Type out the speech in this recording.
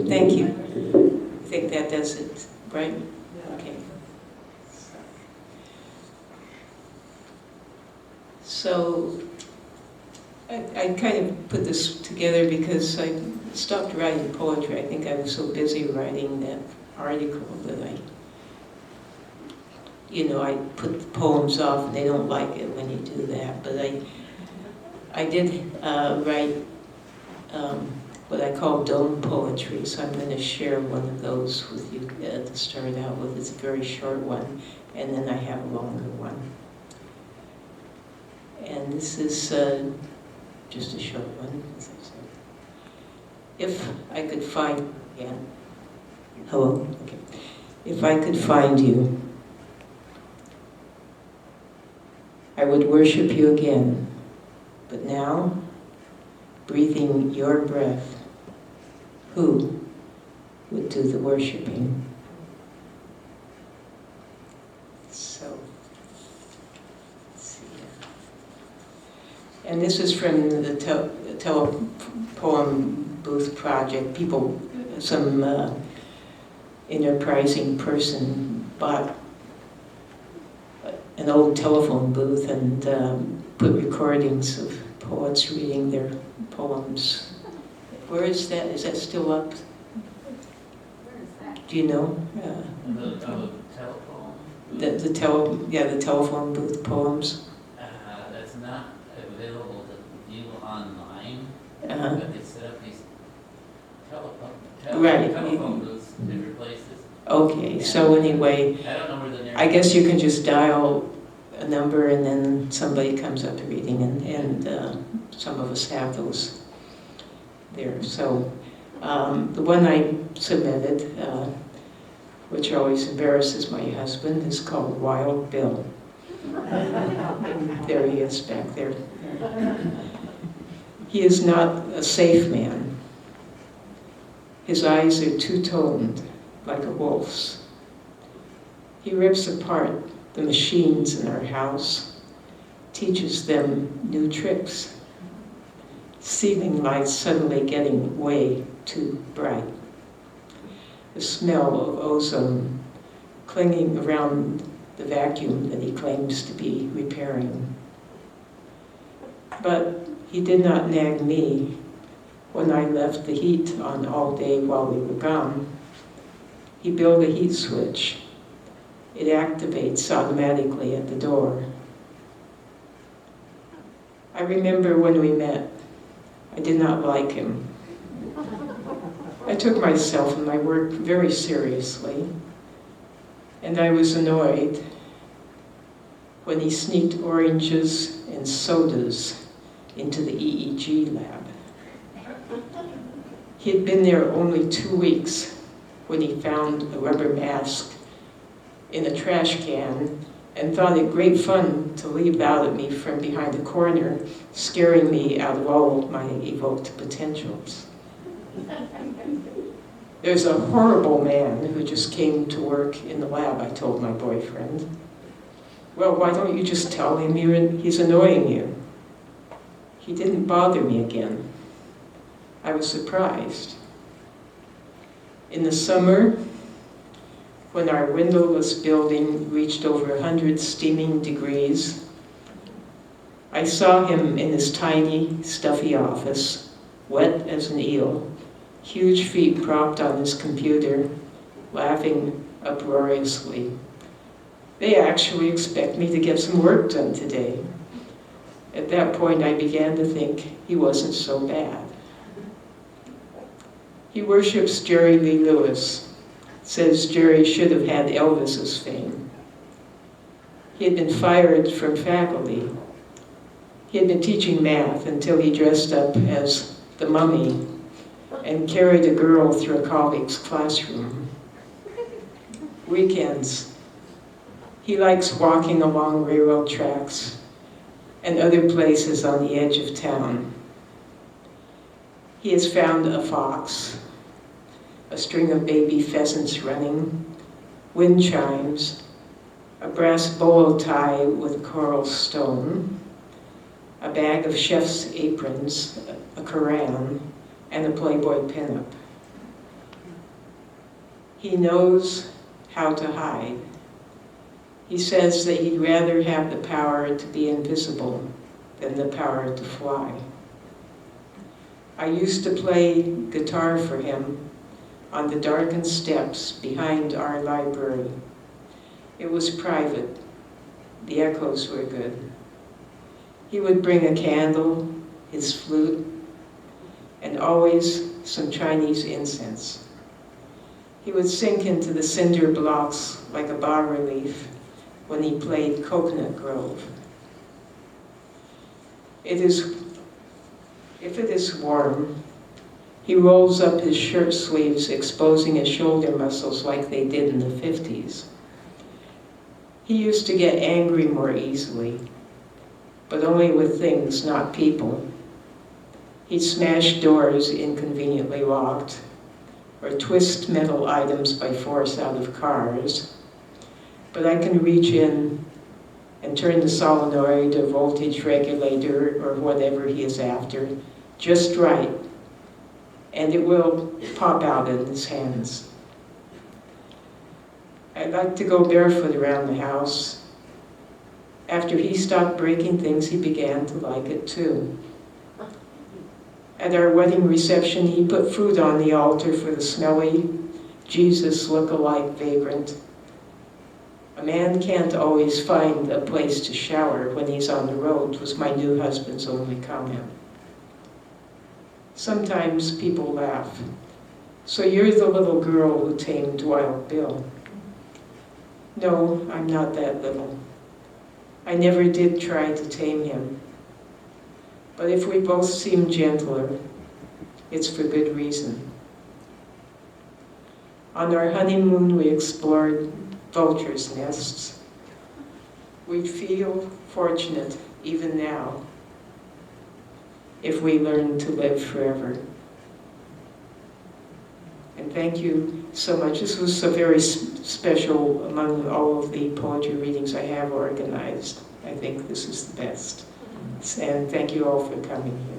Thank you. I think that does it, right? Okay. So I kind of put this together because I stopped writing poetry. I think I was so busy writing that article that I put the poems off, and they don't like it when you do that. But I did write what I call dome poetry, so I'm going to share one of those with you to start out with. It's a very short one, and then I have a longer one. And this is just a short one, as I said. If I could find, yeah, hello? Okay. If I could find you, I would worship you again, but now, breathing your breath, who would do the worshiping? So, let's see. And this is from the Telepoem Booth Project. People, some enterprising person bought an old telephone booth and put recordings of poets reading their poems. Where is that? Is that still up? Where is that? Do you know? The telephone? The telephone booth poems. That's not available to view online, Uh-huh. but they set up these Right. telephone booths in different places. Okay, so anyway, I don't know where the nearest. I guess you can just dial a number and then somebody comes up reading, and some of us have those there. So the one I submitted, which always embarrasses my husband, is called Wild Bill. There he is back there. He is not a safe man. His eyes are two-toned, like a wolf's. He rips apart the machines in our house, teaches them new tricks. Ceiling lights suddenly getting way too bright. The smell of ozone clinging around the vacuum that he claims to be repairing. But he did not nag me when I left the heat on all day while we were gone. He built a heat switch. It activates automatically at the door. I remember when we met, I did not like him. I took myself and my work very seriously, and I was annoyed when he sneaked oranges and sodas into the EEG lab. He had been there only 2 weeks when he found a rubber mask in a trash can and thought it great fun to leap out at me from behind a corner, scaring me out of all my evoked potentials. There's a horrible man who just came to work in the lab, I told my boyfriend. Well, why don't you just tell him he's annoying you? He didn't bother me again. I was surprised. In the summer, when our windowless building reached over 100 steaming degrees, I saw him in his tiny, stuffy office, wet as an eel, huge feet propped on his computer, laughing uproariously. They actually expect me to get some work done today. At that point, I began to think he wasn't so bad. He worships Jerry Lee Lewis, says Jerry should have had Elvis's fame. He had been fired from faculty. He had been teaching math until he dressed up as the mummy and carried a girl through a colleague's classroom. Weekends, he likes walking along railroad tracks and other places on the edge of town. He has found a fox, a string of baby pheasants running, wind chimes, a brass bolo tie with a coral stone, a bag of chef's aprons, a Koran, and a Playboy pinup. He knows how to hide. He says that he'd rather have the power to be invisible than the power to fly. I used to play guitar for him on the darkened steps behind our library. It was private. The echoes were good. He would bring a candle, his flute, and always some Chinese incense. He would sink into the cinder blocks like a bas-relief when he played Coconut Grove. If it is warm, he rolls up his shirt sleeves, exposing his shoulder muscles like they did in the 50s. He used to get angry more easily, but only with things, not people. He'd smash doors inconveniently locked, or twist metal items by force out of cars. But I can reach in and turn the solenoid or voltage regulator or whatever he is after just right, and it will pop out in his hands. I like to go barefoot around the house. After he stopped breaking things, he began to like it too. At our wedding reception, he put food on the altar for the smelly, Jesus look-alike vagrant. A man can't always find a place to shower when he's on the road, was my new husband's only comment. Sometimes people laugh. So you're the little girl who tamed Wild Bill. No, I'm not that little. I never did try to tame him. But if we both seem gentler, it's for good reason. On our honeymoon, we explored vultures' nests. We'd feel fortunate even now if we learn to live forever. And thank you so much. This was so very special among all of the poetry readings I have organized. I think this is the best. And thank you all for coming here.